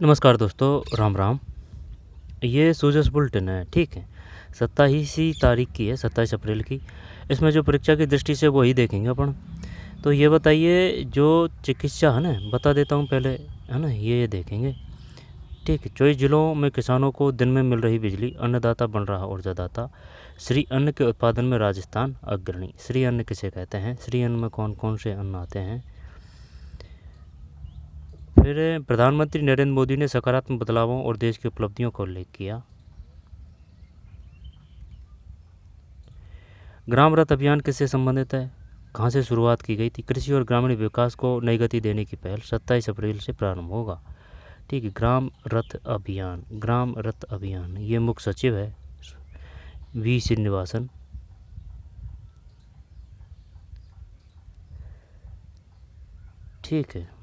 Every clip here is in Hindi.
नमस्कार दोस्तों, राम राम। ये सोजस बुलेटिन है, ठीक है। 27 तारीख की है, 27 अप्रैल की। इसमें जो परीक्षा की दृष्टि से वही देखेंगे अपन। तो ये बताइए, जो चिकित्सा है ना, बता देता हूँ पहले, है ना, ये देखेंगे, ठीक है। 24 जिलों में किसानों को दिन में मिल रही बिजली, अन्नदाता बन रहा ऊर्जादाता। श्री अन्न के उत्पादन में राजस्थान अग्रणी। श्री अन्न किसे कहते हैं? श्री अन्न में कौन कौन से अन्न आते हैं? फिर प्रधानमंत्री नरेंद्र मोदी ने सकारात्मक बदलावों और देश की उपलब्धियों का उल्लेख किया। ग्राम रथ अभियान किससे संबंधित है? कहाँ से शुरुआत की गई थी? कृषि और ग्रामीण विकास को नई गति देने की पहल 27 अप्रैल से प्रारंभ होगा, ठीक है। ग्राम रथ अभियान, ग्राम रथ अभियान, ये मुख्य सचिव है वी श्रीनिवासन, ठीक है।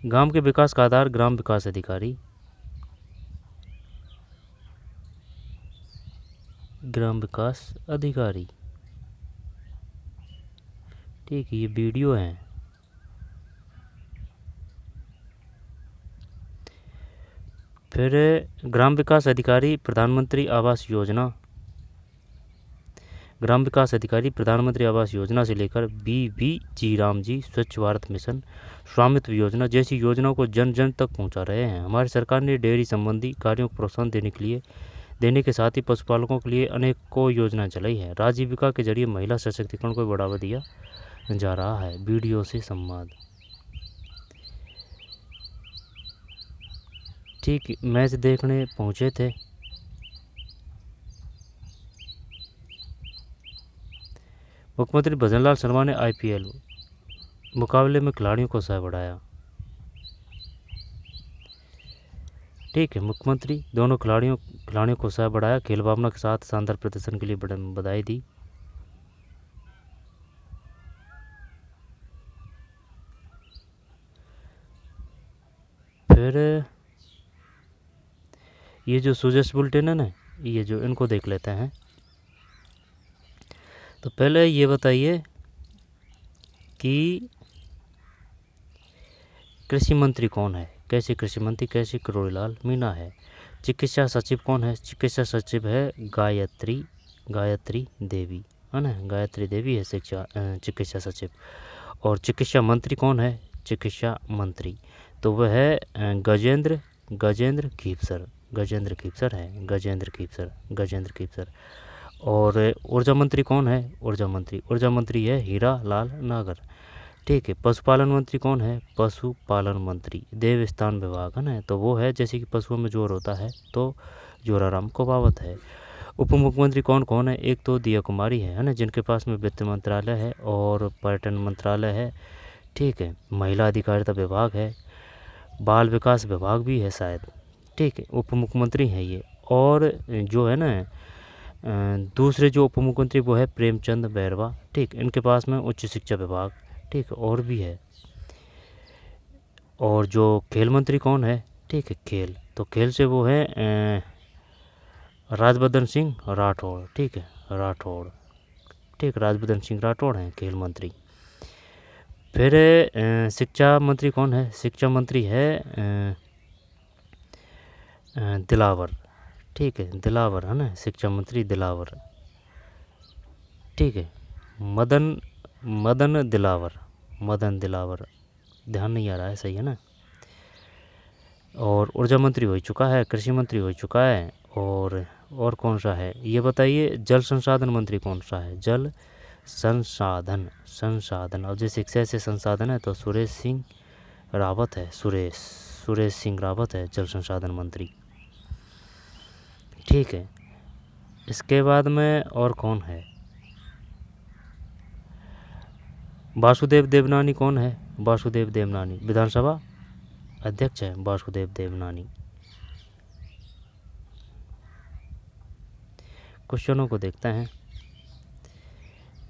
गांव के विकास का आधार ग्राम विकास अधिकारी, ग्राम विकास अधिकारी, ठीक है। ये वीडियो है। फिर ग्राम विकास अधिकारी प्रधानमंत्री आवास योजना, ग्राम विकास अधिकारी प्रधानमंत्री आवास योजना से लेकर BVG रामजी स्वच्छ भारत मिशन, स्वामित्व योजना जैसी योजनाओं को जन जन तक पहुंचा रहे हैं। हमारी सरकार ने डेयरी संबंधी कार्यों को प्रोत्साहन देने के साथ ही पशुपालकों के लिए अनेकों योजनाएं चलाई है। राजीविका के जरिए महिला सशक्तिकरण को बढ़ावा दिया जा रहा है। वीडियो से संवाद, ठीक। मैच देखने पहुंचे थे। मुख्यमंत्री भजनलाल शर्मा ने IPL मुकाबले में खिलाड़ियों को उत्साह बढ़ाया, ठीक है। मुख्यमंत्री दोनों खिलाड़ियों को उत्साह बढ़ाया, खेल भावना के साथ शानदार प्रदर्शन के लिए बधाई दी। फिर ये जो सुजस बुलेटिन है ना, ये जो इनको देख लेते हैं। तो पहले ये बताइए कि कृषि मंत्री कौन है? कैसे कृषि मंत्री? कैसे करोड़ीलाल मीणा है। चिकित्सा सचिव कौन है? चिकित्सा सचिव है गायत्री देवी, है ना, गायत्री देवी है चिकित्सा सचिव। और चिकित्सा मंत्री कौन है? चिकित्सा मंत्री तो वह है गजेंद्र खीपसर है, गजेंद्र खीपसर। और ऊर्जा मंत्री कौन है? ऊर्जा मंत्री है हीरा लाल नागर, ठीक है। पशुपालन मंत्री कौन है? पशुपालन मंत्री देवस्थान विभाग, है ना, तो वो है, जैसे कि पशुओं में जोर होता है तो जोराराम कोबावत है। उप मुख्यमंत्री कौन कौन है? एक तो दिया कुमारी है ना, जिनके पास में वित्त मंत्रालय है और पर्यटन मंत्रालय है, ठीक है। महिला अधिकारिता विभाग है, बाल विकास विभाग भी है शायद, ठीक है। उप मुख्यमंत्री हैं ये। और जो है ना दूसरे जो उप मुख्यमंत्री वो है प्रेमचंद बैरवा, ठीक। इनके पास में उच्च शिक्षा विभाग, ठीक, और भी है। और जो खेल मंत्री कौन है? ठीक है, खेल से वो है राजवर्धन सिंह राठौड़, ठीक है, राजवर्धन सिंह राठौड़ हैं खेल मंत्री। फिर शिक्षा मंत्री कौन है? शिक्षा मंत्री है दिलावर, ठीक है, दिलावर, है ना, शिक्षा मंत्री दिलावर, ठीक है। मदन दिलावर, ध्यान नहीं आ रहा है, सही है ना। और ऊर्जा मंत्री हो चुका है, कृषि मंत्री हो चुका है। और कौन सा है ये बताइए? जल संसाधन मंत्री कौन सा है? जल संसाधन और जो शिक्षा से संसाधन है तो सुरेश सिंह रावत है जल संसाधन मंत्री, ठीक है। इसके बाद में और कौन है? वासुदेव देवनानी कौन है? वासुदेव देवनानी विधानसभा अध्यक्ष है वासुदेव देवनानी। क्वेश्चनों को देखते हैं।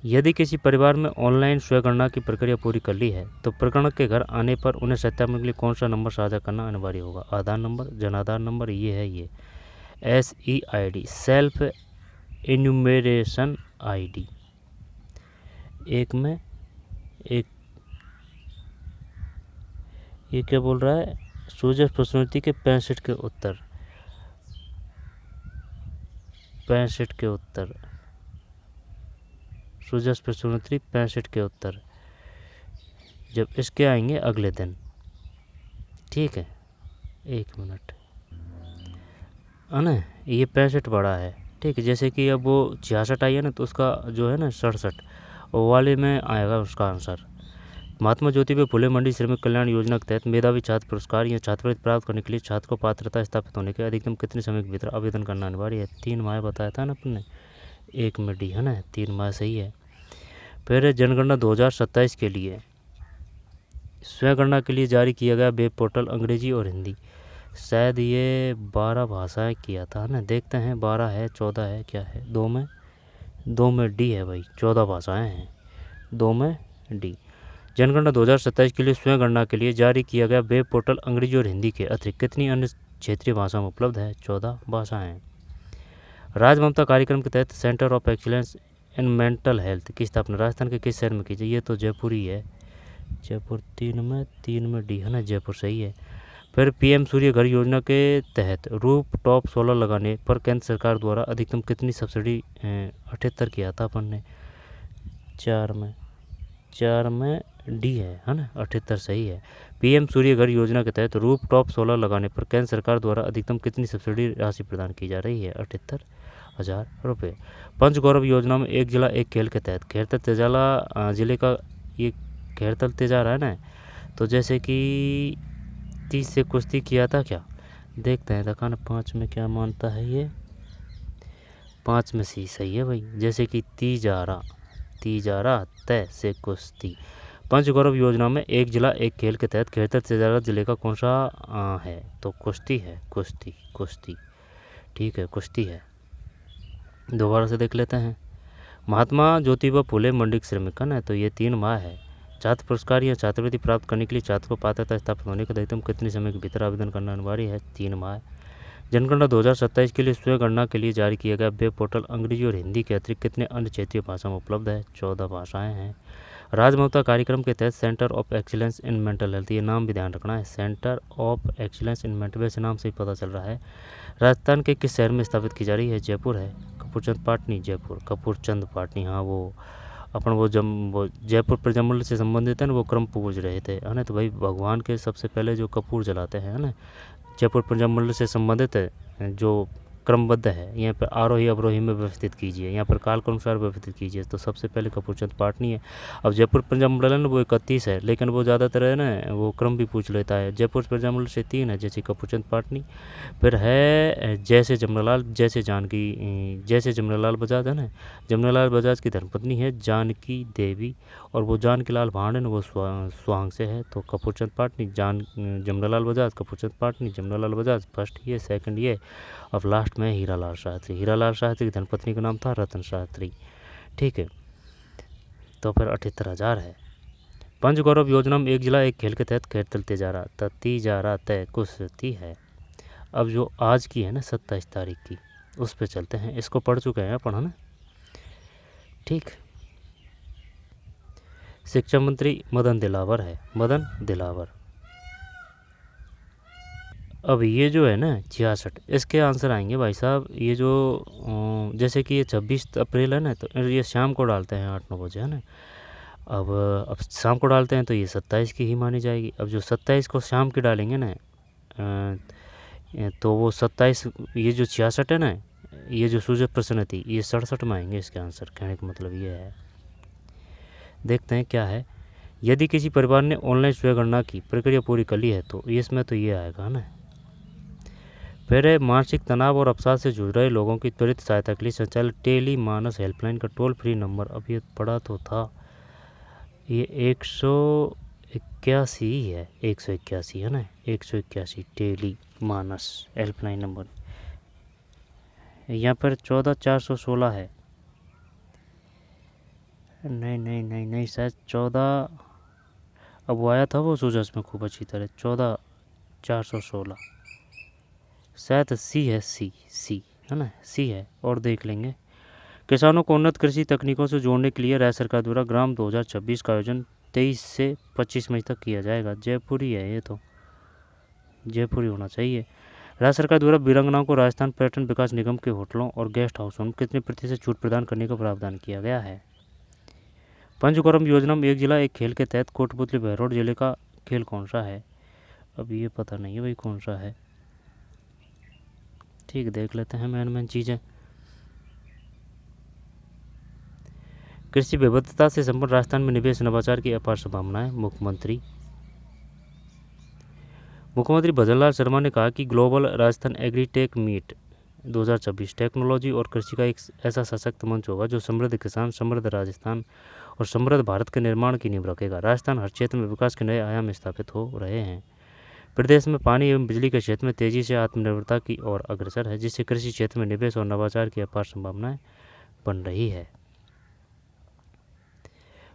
यदि किसी परिवार में ऑनलाइन स्वगणना की प्रक्रिया पूरी कर ली है तो प्रकरण के घर आने पर उन्हें सत्यापन के लिए कौन सा नंबर साझा करना अनिवार्य होगा? आधार नंबर, जन आधार नंबर, ये SEID, सेल्फ इन्यूमरेशन ID। एक में एक ये क्या बोल रहा है, सूजस प्रश्नोत्तरी के 65 के उत्तर, 65 के उत्तर, सूजस प्रश्नोत्तरी 65 के उत्तर, जब इसके आएंगे अगले दिन। ठीक है, 1 मिनट, है ना, ये 65 बड़ा है। ठीक है, जैसे कि अब वो 66 आई है ना, तो उसका जो है ना 67 वो वाले में आएगा उसका आंसर। महात्मा ज्योतिबा फुले मंडी श्रमिक कल्याण योजना के तहत मेधावी छात्र पुरस्कार या छात्रवृत्ति प्राप्त करने के लिए छात्र को पात्रता स्थापित होने के अधिकतम कितने समय के भीतर आवेदन करना अनिवार्य है? 3 माह बताया था ना अपन ने, 1 में डी, है ना, 3 माह सही है। फिर जनगणना 2027 के लिए स्वयंगणना के लिए जारी किया गया वेब पोर्टल अंग्रेजी और हिंदी, शायद ये 12 भाषाएं किया था ना, देखते हैं 12 है 14 है क्या है, 2 में डी है भाई, 14 भाषाएं हैं, 2 में डी। जनगणना 2027 के लिए स्वयं गणना के लिए जारी किया गया वेब पोर्टल अंग्रेजी और हिंदी के अतिरिक्त कितनी अन्य क्षेत्रीय भाषा में उपलब्ध है? 14 भाषाएं। राज ममता कार्यक्रम के तहत centre of excellence in mental health की स्थापना राजस्थान के किस शहर में की जाए? ये तो जयपुर ही है, जयपुर 3 में डी, है ना, जयपुर सही है। फिर पीएम सूर्य घर योजना के तहत रूफ टॉप सोलर लगाने पर केंद्र सरकार द्वारा अधिकतम कितनी सब्सिडी 78 किया था अपन ने, 4 में डी है ना, 78 सही है। पीएम सूर्य घर योजना के तहत रूफ टॉप सोलर लगाने पर केंद्र सरकार द्वारा अधिकतम कितनी सब्सिडी राशि प्रदान की जा रही है? 78,000 रुपये। पंचगौरव योजना में एक जिला एक खेल के तहत खैरतल तेजाला जिले का, ये खैरतल तेजारा है ना, तो जैसे कि 30 से कुश्ती किया था क्या, देखते हैं दखान 5 में क्या मानता है ये, 5 में सी सही है भाई, जैसे कि तीजारा तय से कुश्ती। पंचगौरव योजना में एक जिला एक खेल के तहत खैरतल तेजारा जिले का कौन सा है? तो कुश्ती है, कुश्ती। ठीक है, कुश्ती है। दोबारा से देख लेते हैं। महात्मा ज्योतिबा फुले मंडी श्रमिक, है ना, तो ये 3 माह है। छात्र पुरस्कार या छात्रवृत्ति प्राप्त करने के लिए छात्र को पात्रता स्थापित होने के अधिकतम कितने समय के भीतर आवेदन करना अनिवार्य है? 3 माह। जनगणना 2027 के लिए स्वयं गणना के लिए जारी किया गया वेब पोर्टल अंग्रेजी और हिंदी के अतिरिक्त कितने अन्य क्षेत्रीय भाषा में उपलब्ध है? 14 भाषाएं हैं। राजममता कार्यक्रम के तहत centre of excellence in mental health, ये नाम भी ध्यान रखना है, centre of excellence in mental, वैसे नाम से ही पता चल रहा है, राजस्थान के किस शहर में स्थापित की जा रही है? जयपुर है। कपूरचंद पाटनी, जयपुर, कपूरचंद पाटनी, हाँ वो अपन वो जयपुर प्रजामंडल से संबंधित है ना, वो क्रम पूज रहे थे, है ना, तो भाई भगवान के सबसे पहले जो कपूर जलाते हैं, है ना, जयपुर प्रजामंडल से संबंधित है, जो क्रमबद्ध है, यहाँ पर आरोही अवरोही में व्यवस्थित कीजिए, यहाँ पर काल के अनुसार व्यवस्थित कीजिए, तो सबसे पहले कपूरचंद पाटनी है। अब जयपुर प्रजामंडल है ना, वो 31 है, लेकिन वो ज़्यादातर है ना, वो क्रम भी पूछ लेता है। जयपुर प्रजामंडल से 3 है, जैसे कपूरचंद पाटनी, फिर है जैसे जमनालाल, जैसे जमनालाल बजाज, है ना, जमनालाल बजाज की धर्मपत्नी है जानकी देवी, और वो जानकी लाल भांड है ना, वो स्वांग से है, तो कपूरचंद पाटनी, जमनालाल बजाज, कपूरचंद पाटनी, जमनालाल बजाज, फर्स्ट ये, सेकंड ये, अब लास्ट में हीरालाल शास्त्री की धर्मपत्नी का नाम था रतन शास्त्री। ठीक है, तो फिर 78,000 है। पंचगौरव योजना में एक जिला एक खेल के तहत खैरतल तेजारा तय कुश्ती है। अब जो आज की है ना 27 तारीख की, उस पर चलते हैं, इसको पढ़ चुके हैं अपन, है ना। ठीक, शिक्षा मंत्री मदन दिलावर है, मदन दिलावर। अब ये जो है ना 66, इसके आंसर आएंगे भाई साहब, ये जो जैसे कि ये 26 अप्रैल है ना, तो ये शाम को डालते हैं 8-9 बजे, है ना। अब शाम को डालते हैं तो ये 27 की ही मानी जाएगी। अब जो 27 को शाम की डालेंगे ना, तो वो 27, ये जो 66 है ना, ये जो सूजत प्रश्न थी, ये 67 में आएंगे इसके आंसर। कहने का मतलब ये है, देखते हैं क्या है। यदि किसी परिवार ने ऑनलाइन स्वयंगणना की प्रक्रिया पूरी कर ली है तो इसमें तो ये आएगा ना। फिर मानसिक तनाव और अवसाद से जूझ रहे लोगों की त्वरित सहायता के लिए संचालित टेली मानस हेल्पलाइन का टोल फ्री नंबर, अब ये पड़ा तो था, ये 181 है, 181 है ना, 181 टेली मानस हेल्पलाइन नंबर। यहाँ पर 14,416 है, नहीं शायद 14, अब वो आया था वो सूजस में खूब अच्छी तरह, 14,416 शायद सी है, सी है ना, सी है, और देख लेंगे। किसानों को उन्नत कृषि तकनीकों से जोड़ने के लिए राज्य सरकार द्वारा ग्राम 2026 का आयोजन 23 से 25 मई तक किया जाएगा। जयपुर ही है, ये तो जयपुर ही होना चाहिए। राज्य सरकार द्वारा वीरांगनाओं को राजस्थान पर्यटन विकास निगम के होटलों और गेस्ट हाउसों में कितने प्रतिशत छूट प्रदान करने का प्रावधान किया गया है? पंचकर्म योजना में एक जिला एक खेल के तहत कोटपुतली बहरौड जिले का खेल कौन सा है? अब ये पता नहीं है भाई कौन सा है। ठीक, देख लेते हैं मेन चीज़ें। कृषि विविधता से संपन्न राजस्थान में निवेश नवाचार की अपार संभावनाएं। मुख्यमंत्री भजनलाल शर्मा ने कहा कि global Rajasthan agritech meet 2024 technology और कृषि का एक ऐसा सशक्त मंच होगा जो समृद्ध किसान, समृद्ध राजस्थान और समृद्ध भारत के निर्माण की नींव रखेगा। राजस्थान हर क्षेत्र में विकास के नए आयाम स्थापित हो रहे हैं। प्रदेश में पानी एवं बिजली के क्षेत्र में तेजी से आत्मनिर्भरता की ओर अग्रसर है, जिससे कृषि क्षेत्र में निवेश और नवाचार की अपार संभावनाएं बन रही है।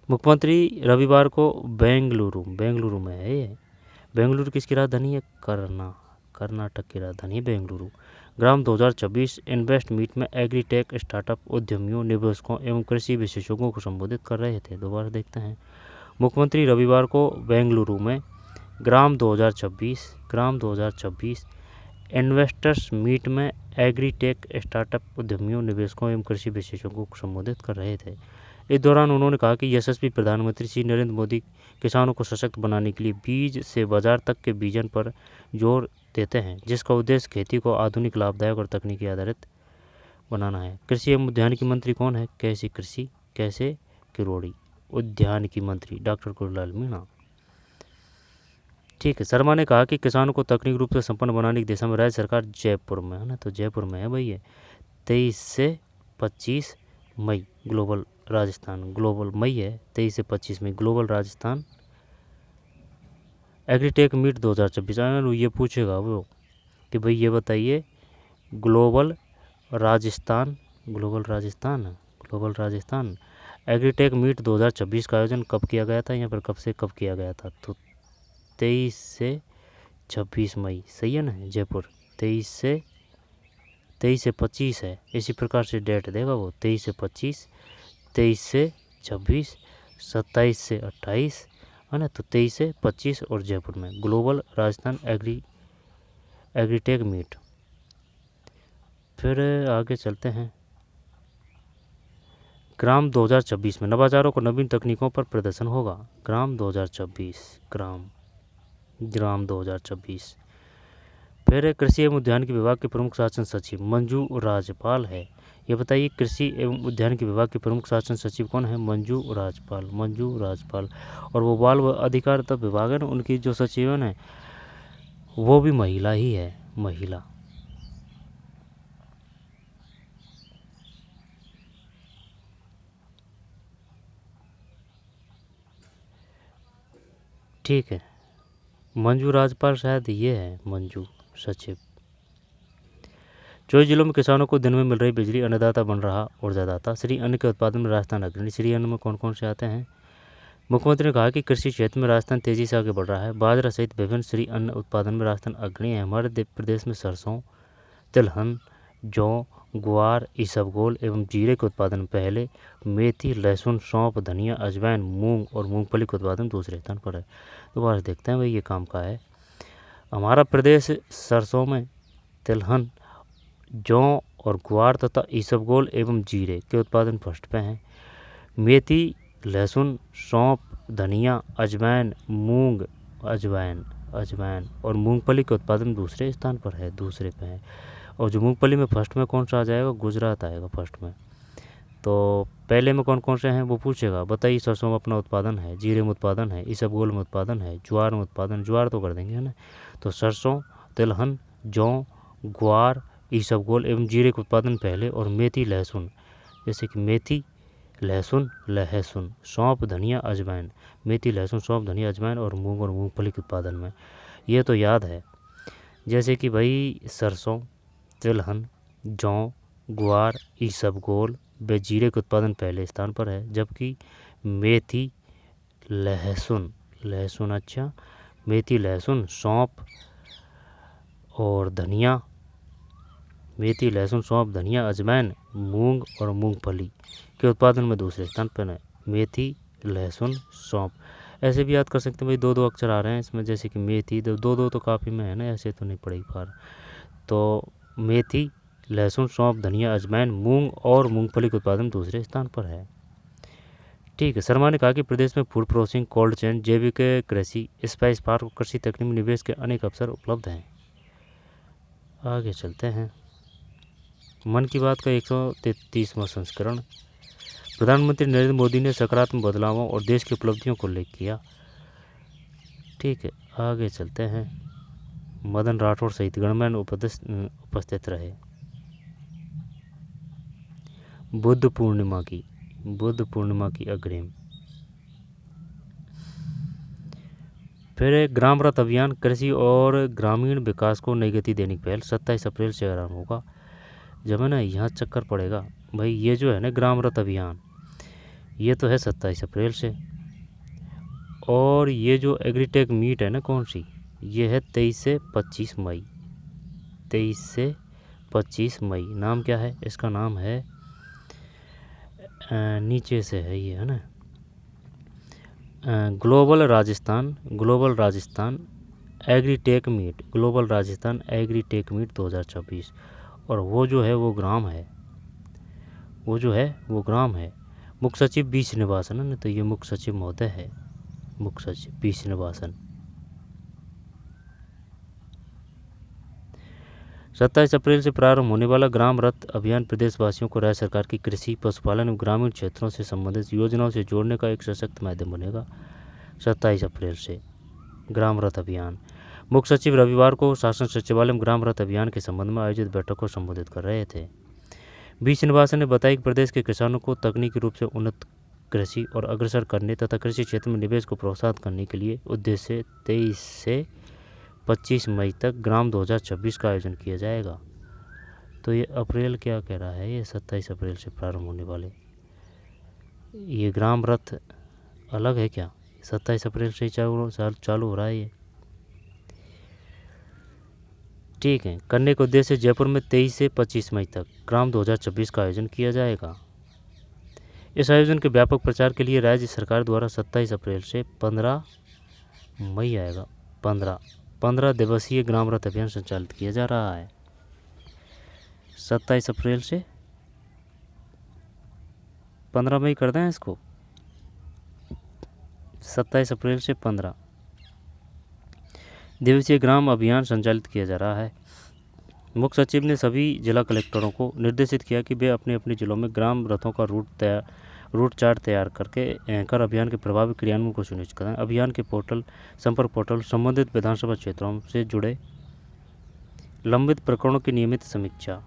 मुख्यमंत्री रविवार को बेंगलुरु में है ये। बेंगलुरु किसकी राजधानी है? कर्नाटक की राजधानी है बेंगलुरु। ग्राम 2024 इन्वेस्ट मीट में एग्रीटेक स्टार्टअप उद्यमियों, निवेशकों एवं कृषि विशेषज्ञों को संबोधित कर रहे थे। दोबारा देखते हैं। मुख्यमंत्री रविवार को बेंगलुरु में ग्राम 2024 इन्वेस्टर्स मीट में एग्रीटेक स्टार्टअप उद्यमियों, निवेशकों एवं कृषि विशेषज्ञों को संबोधित कर रहे थे। इस दौरान उन्होंने कहा कि यशस्वी प्रधानमंत्री श्री नरेंद्र मोदी किसानों को सशक्त बनाने के लिए बीज से बाजार तक के विजन पर जोर देते हैं, जिसका उद्देश्य खेती को आधुनिक, लाभदायक और तकनीकी आधारित बनाना है। कृषि एवं उद्यानिकी मंत्री कौन है? कैसे किरोड़ी। उद्यानिकी मंत्री डॉक्टर गुरुलाल मीणा। ठीक है। शर्मा ने कहा कि किसानों को तकनीक रूप से संपन्न बनाने की दिशा में राज्य सरकार जयपुर में है ना, तो जयपुर में है भाई ये 23 से 25 मई ग्लोबल मई है 23 से 25 मई ग्लोबल राजस्थान एग्रीटेक मीट 2024। ये पूछेगा वो कि भाई ये बताइए ग्लोबल राजस्थान एग्रीटेक मीट 2024 का आयोजन कब किया गया था, यहाँ पर कब से कब किया गया था? तो 23 से 26 मई, सही है ना। जयपुर 23 से 25 है, इसी प्रकार से डेट देगा वो 23 से 25, 23 से 26, 27 से 28 है ना, तो 23 से 25 और जयपुर में ग्लोबल राजस्थान एग्रीटेक मीट। फिर आगे चलते हैं। ग्राम 2024 में नवाचारों को नवीन तकनीकों पर प्रदर्शन होगा। ग्राम 2024। फिर कृषि एवं उद्यानिकी विभाग के प्रमुख शासन सचिव मंजू राजपाल है। ये बताइए कृषि एवं उद्यानिकी विभाग के प्रमुख शासन सचिव कौन है? मंजू राजपाल। और वो बाल अधिकारिता विभाग है ना, उनकी जो सचिव है ना वो भी महिला ही है, महिला। ठीक है, मंजू राजपाल शायद ये है मंजू सचिव। 24 जिलों में किसानों को दिन में मिल रही बिजली, अन्नदाता बन रहा ऊर्जादाता। श्री अन्न के उत्पादन में राजस्थान अग्रणी। श्री अन्न में कौन कौन से आते हैं? मुख्यमंत्री ने कहा कि कृषि क्षेत्र में राजस्थान तेजी से आगे बढ़ रहा है। बाजरा सहित विभिन्न श्री अन्न उत्पादन में राजस्थान अग्रणी है। हमारे प्रदेश में सरसों, तिलहन, जौ, ग्वार, इसबगोल एवं जीरे के उत्पादन पहले, मेथी, लहसुन, सौंफ, धनिया, अजवाइन, मूंग और मूंगफली के उत्पादन दूसरे स्थान पर है। दोबारा देखते हैं भाई ये काम का है। हमारा प्रदेश सरसों में, तिलहन, जौ और ग्वार तथा इसबगोल एवं जीरे के उत्पादन फर्स्ट पे हैं। मेथी, लहसुन, सौंफ, धनिया, अजवाइन, मूंग और मूंगफली के उत्पादन दूसरे स्थान पर है, दूसरे पे है। और जो मूंगफली में फर्स्ट में कौन सा आ जाएगा? गुजरात आएगा फर्स्ट में। तो पहले में कौन कौन से हैं वो पूछेगा। बताइए सरसों में अपना उत्पादन है, जीरे में उत्पादन है, इसबगोल में उत्पादन है, ज्वार में उत्पादन, ज्वार तो कर देंगे है ना। तो सरसों, तिलहन, जौ, ग्वार, इसबगोल एवं जीरे के उत्पादन पहले, और मेथी, लहसुन, जैसे कि मेथी, लहसुन, सौंफ, धनिया, अजवाइन, मेथी, लहसुन, सौंफ, धनिया, अजवाइन और मूंग और मूंगफली के उत्पादन में। ये तो याद है, जैसे कि भाई सरसों, तिलहन, जौ, ग्वार, इसबगोल व जीरे के उत्पादन पहले स्थान पर है, जबकि मेथी, लहसुन अच्छा, मेथी, लहसुन, सौंफ और धनिया, मेथी, लहसुन, सौंफ, धनिया, अजवाइन, मूंग और मूंगफली के उत्पादन में दूसरे स्थान पर है। मेथी, लहसुन, सौंफ। ऐसे भी याद कर सकते हैं भाई, 2 अक्षर आ रहे हैं इसमें, जैसे कि मेथी, 2 तो काफ़ी में है ना, ऐसे तो नहीं पड़ेगी पार। तो मेथी, लहसुन, सौंफ, धनिया, अजवाइन, मूंग और मूंगफली का उत्पादन दूसरे स्थान पर है। ठीक है। शर्मा ने कहा कि प्रदेश में फूड प्रोसेसिंग, कोल्ड चेन, जैविक कृषि, स्पाइस पार्क और कृषि तकनीक में निवेश के अनेक अवसर उपलब्ध हैं। आगे चलते हैं। मन की बात का 133वां संस्करण। प्रधानमंत्री नरेंद्र मोदी ने सकारात्मक बदलावों और देश की उपलब्धियों को उल्लेख किया। ठीक है, आगे चलते हैं। मदन राठौड़ सहित गणमान्य उपस्थित रहे। बुद्ध पूर्णिमा की अग्रिम। फिर ग्राम रथ अभियान, कृषि और ग्रामीण विकास को नई गति देने की पहल 27 अप्रैल से आरम्भ होगा। जब है ना यहाँ चक्कर पड़ेगा भाई, ये जो है ना ग्राम रथ अभियान, ये तो है 27 अप्रैल से, और ये जो एग्रीटेक मीट है ना कौन सी, ये है 23 से 25 मई। 23 से 25 मई। नाम क्या है इसका? नाम है नीचे से है ये, है ना, global Rajasthan agritech meet, global Rajasthan agritech meet 2024। और वो जो है वो ग्राम है, मुख्य सचिव बी श्रीनिवासन है ना, तो ये मुख्य सचिव महोदय है, मुख्य सचिव बी श्रीनिवासन। 27 अप्रैल से प्रारंभ होने वाला ग्राम रथ अभियान प्रदेशवासियों को राज्य सरकार की कृषि, पशुपालन एवं ग्रामीण क्षेत्रों से संबंधित योजनाओं से जोड़ने का एक सशक्त माध्यम बनेगा। 27 अप्रैल से ग्राम रथ अभियान। मुख्य सचिव रविवार को शासन सचिवालय में ग्राम रथ अभियान के संबंध में आयोजित बैठक को संबोधित कर रहे थे। बी श्रीनिवासन ने बताया कि प्रदेश के किसानों को तकनीकी रूप से उन्नत कृषि और अग्रसर करने तथा कृषि क्षेत्र में निवेश को प्रोत्साहित करने के लिए उद्देश्य से 23 से 25 मई तक ग्राम 2026 का आयोजन किया जाएगा। तो ये अप्रैल क्या कह रहा है, ये 27 अप्रैल से प्रारंभ होने वाले ये ग्राम रथ अलग है क्या? 27 अप्रैल से ही चालू हो रहा है ये। ठीक है। करने के उद्देश्य से जयपुर में 23 से 25 मई तक ग्राम 2026 का आयोजन किया जाएगा। इस आयोजन के व्यापक प्रचार के लिए राज्य सरकार द्वारा 27 अप्रैल से 15 मई आएगा 15 दिवसीय ग्राम रथ अभियान संचालित किया जा रहा है। 27 अप्रैल से 15 मई कर दें इसको, 27 अप्रैल से 15 दिवसीय ग्राम अभियान संचालित किया जा रहा है। मुख्य सचिव ने सभी जिला कलेक्टरों को निर्देशित किया कि वे अपने अपने जिलों में ग्राम रथों का रूट चार्ट तैयार कर अभियान के प्रभावी क्रियान्वयन को सुनिश्चित करें। अभियान के संपर्क पोर्टल संबंधित विधानसभा क्षेत्रों से जुड़े लंबित प्रकरणों की नियमित समीक्षा।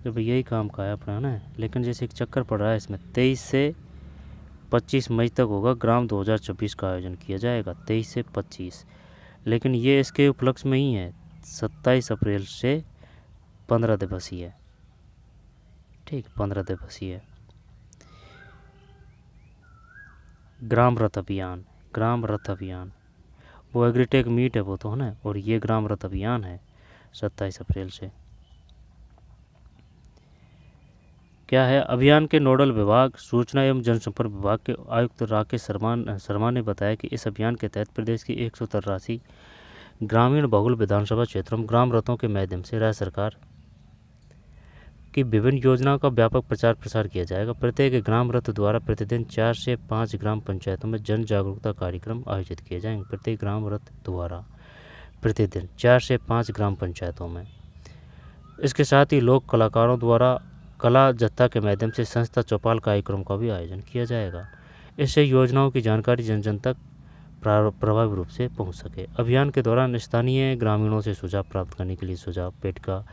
जब यही काम का है अपना, है ना, लेकिन जैसे एक चक्कर पड़ रहा है इसमें, 23 से 25 मई तक होगा ग्राम 2026 का आयोजन किया जाएगा। 23 से 25, लेकिन ये इसके उपलक्ष्य में ही है। 27 अप्रैल से 15 दिवसीय, ठीक, 15 दिवसीय ग्राम रथ अभियान। वो एग्रीटेक मीट है वो तो, है ना, और ये ग्राम रथ अभियान है 27 अप्रैल से। क्या है? अभियान के नोडल विभाग सूचना एवं जनसंपर्क विभाग के आयुक्त राकेश शर्मा ने बताया कि इस अभियान के तहत प्रदेश की 183 ग्रामीण बहुल विधानसभा क्षेत्रों में ग्राम रथों के माध्यम से राज्य सरकार की विभिन्न योजनाओं का व्यापक प्रचार प्रसार किया जाएगा। प्रत्येक ग्राम रथ द्वारा प्रतिदिन 4 से 5 ग्राम पंचायतों में जन जागरूकता कार्यक्रम आयोजित किए जाएंगे। प्रत्येक ग्राम रथ द्वारा प्रतिदिन 4 से 5 ग्राम पंचायतों में। इसके साथ ही लोक कलाकारों द्वारा कला जत्था के माध्यम से संस्था चौपाल कार्यक्रम का भी आयोजन किया जाएगा। इससे योजनाओं की जानकारी जन जन तक प्रभावी रूप से पहुंच सके। अभियान के दौरान स्थानीय ग्रामीणों से सुझाव प्राप्त करने के लिए सुझाव पेटिका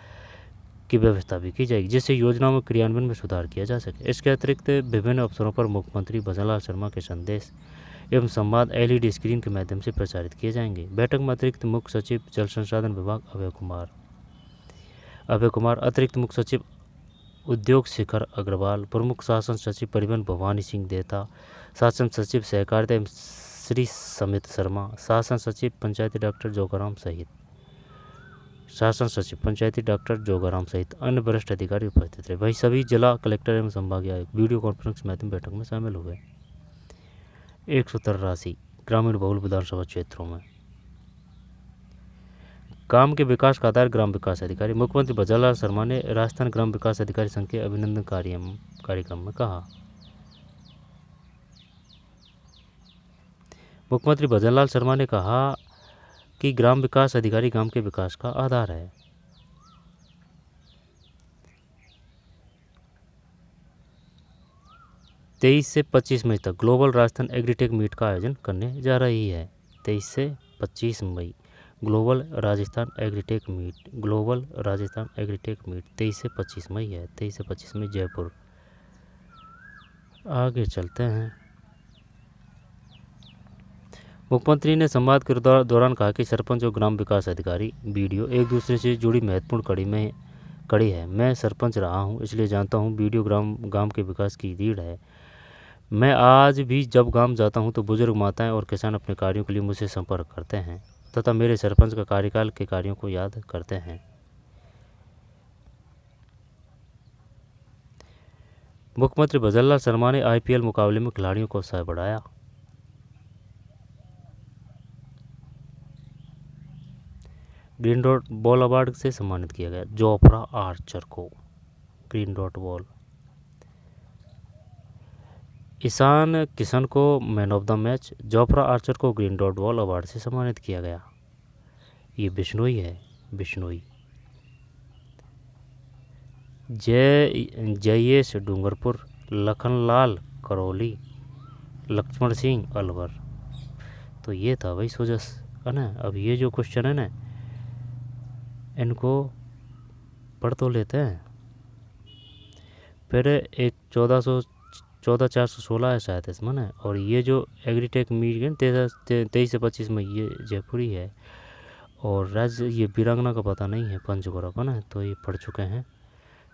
की व्यवस्था भी की जाएगी, जिससे योजनाओं में क्रियान्वयन में सुधार किया जा सके। इसके अतिरिक्त विभिन्न अवसरों पर मुख्यमंत्री भजनलाल शर्मा के संदेश एवं संवाद LED स्क्रीन के माध्यम से प्रचारित किए जाएंगे। बैठक में अतिरिक्त मुख्य सचिव जल संसाधन विभाग अभय कुमार, अतिरिक्त मुख्य सचिव उद्योग शिखर अग्रवाल, प्रमुख शासन सचिव परिवहन भवानी सिंह देता, शासन सचिव सहकारिता एवं श्री समित शर्मा, शासन सचिव पंचायती डॉक्टर जोगाराम सहित अन्य वरिष्ठ अधिकारी उपस्थित रहे। वहीं सभी जिला कलेक्टर एवं संभागीय आयुक्त वीडियो कॉन्फ्रेंस के माध्यम बैठक में शामिल हुए। 183 ग्रामीण बहुल विधानसभा क्षेत्रों में। गांव के विकास का आधार ग्राम विकास अधिकारी। मुख्यमंत्री भजनलाल शर्मा ने राजस्थान ग्राम विकास अधिकारी संघ के अभिनंदन कार्यक्रम में कहा। मुख्यमंत्री भजनलाल शर्मा ने कहा कि ग्राम विकास अधिकारी गांव के विकास का आधार है। तेईस से 25 मई तक ग्लोबल राजस्थान एग्रीटेक मीट का आयोजन करने जा रही है। 23 से 25 मई global Rajasthan agritech meet. Global Rajasthan agritech meet 23 से 25 मई है। 23 से 25 मई जयपुर। आगे चलते हैं। मुख्यमंत्री ने संवाद के दौरान कहा कि सरपंच और ग्राम विकास अधिकारी वीडियो एक दूसरे से जुड़ी महत्वपूर्ण कड़ी है। मैं सरपंच रहा हूं, इसलिए जानता हूं वीडियो गांव के विकास की रीढ़ है। मैं आज भी जब गांव जाता हूं तो बुजुर्ग माताएं और किसान अपने कार्यों के लिए मुझसे संपर्क करते हैं तथा मेरे सरपंच का कार्यकाल के कार्यों को याद करते हैं। मुख्यमंत्री भजनलाल शर्मा ने IPL मुकाबले में खिलाड़ियों का उत्साह बढ़ाया। ग्रीन डॉट बॉल अवार्ड से सम्मानित किया गया जोफ्रा आर्चर को। Green dot ball. Ishan Kishan को man of the match. Jofra Archer को ग्रीन डॉट बॉल अवार्ड से सम्मानित किया गया। ये बिश्नोई है, बिश्नोई। जयेश डूंगरपुर, लखनलाल करौली, लक्ष्मण सिंह अलवर। तो ये था भाई सोजस, है ना। अब ये जो क्वेश्चन है ना, इनको पढ़ तो लेते हैं। फिर एक 14,416 है शायद इसमें ना। और ये जो एग्रीटेक मीट है 23 से 25 में ये जयपुरी है। और राज्य ये वीरांगना का पता नहीं है, पंचगौरव है ना। तो ये पढ़ चुके हैं,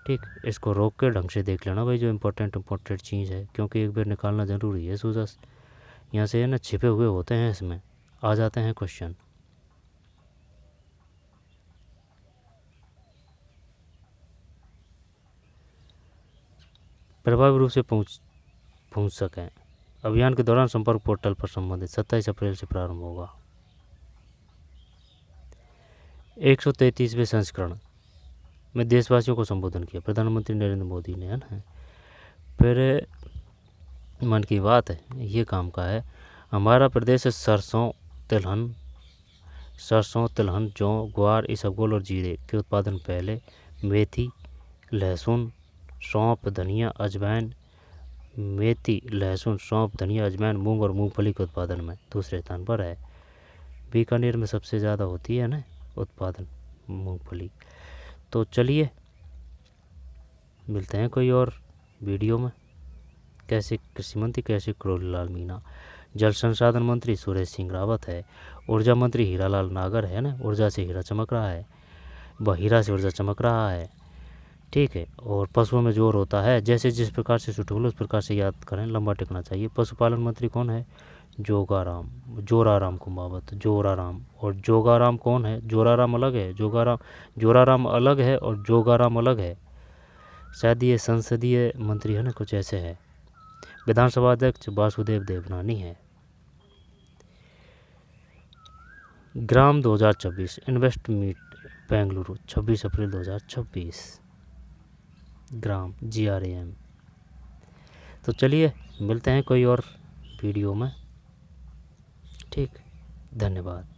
ठीक। इसको रोक के ढंग से देख लेना भाई, जो इम्पोर्टेंट चीज़ है, क्योंकि एक बार निकालना ज़रूरी है सूजस। यहाँ से है ना छिपे हुए होते हैं, इसमें आ जाते हैं क्वेश्चन। प्रभावी रूप से पहुँच सकें। अभियान के दौरान संपर्क पोर्टल पर संबंधित 27 अप्रैल से प्रारंभ होगा। 133वें संस्करण में देशवासियों को संबोधन किया प्रधानमंत्री नरेंद्र मोदी ने, है ना। फिर मन की बात है, ये काम का है। हमारा प्रदेश सरसों, तिलहन, जौ, ग्वार, इसबगोल और जीरे के उत्पादन पहले मेथी, लहसुन, सौंफ, धनिया, अजवाइन, मेथी, लहसुन, सौंफ, धनिया, अजवाइन, मूंग और मूंगफली के उत्पादन में दूसरे स्थान पर है। बीकानेर में सबसे ज़्यादा होती है ना उत्पादन मूंगफली। तो चलिए मिलते हैं कोई और वीडियो में। कैसे कृषि मंत्री करोड़ीलाल मीणा, जल संसाधन मंत्री सुरेश सिंह रावत है, ऊर्जा मंत्री हीरालाल नागर है ना। ऊर्जा से हीरा चमक रहा है, हीरा से ऊर्जा चमक रहा है, ठीक है। और पशुओं में जोर होता है, जैसे जिस प्रकार से सुटूल उस प्रकार से याद करें, लंबा टिकना चाहिए। पशुपालन मंत्री कौन है? जोराराम कुंभावत, जोराराम। और जोगाराम कौन है? जोराराम अलग है, जोराराम अलग है और जोगाराम अलग है। शायद ये संसदीय मंत्री है ना, कुछ ऐसे है। विधानसभा अध्यक्ष वासुदेव देवनानी है। ग्राम 2024 इन्वेस्ट मीट बेंगलुरु 26 अप्रैल 2026। ग्राम GRAM। तो चलिए मिलते हैं कोई और वीडियो में, ठीक। धन्यवाद।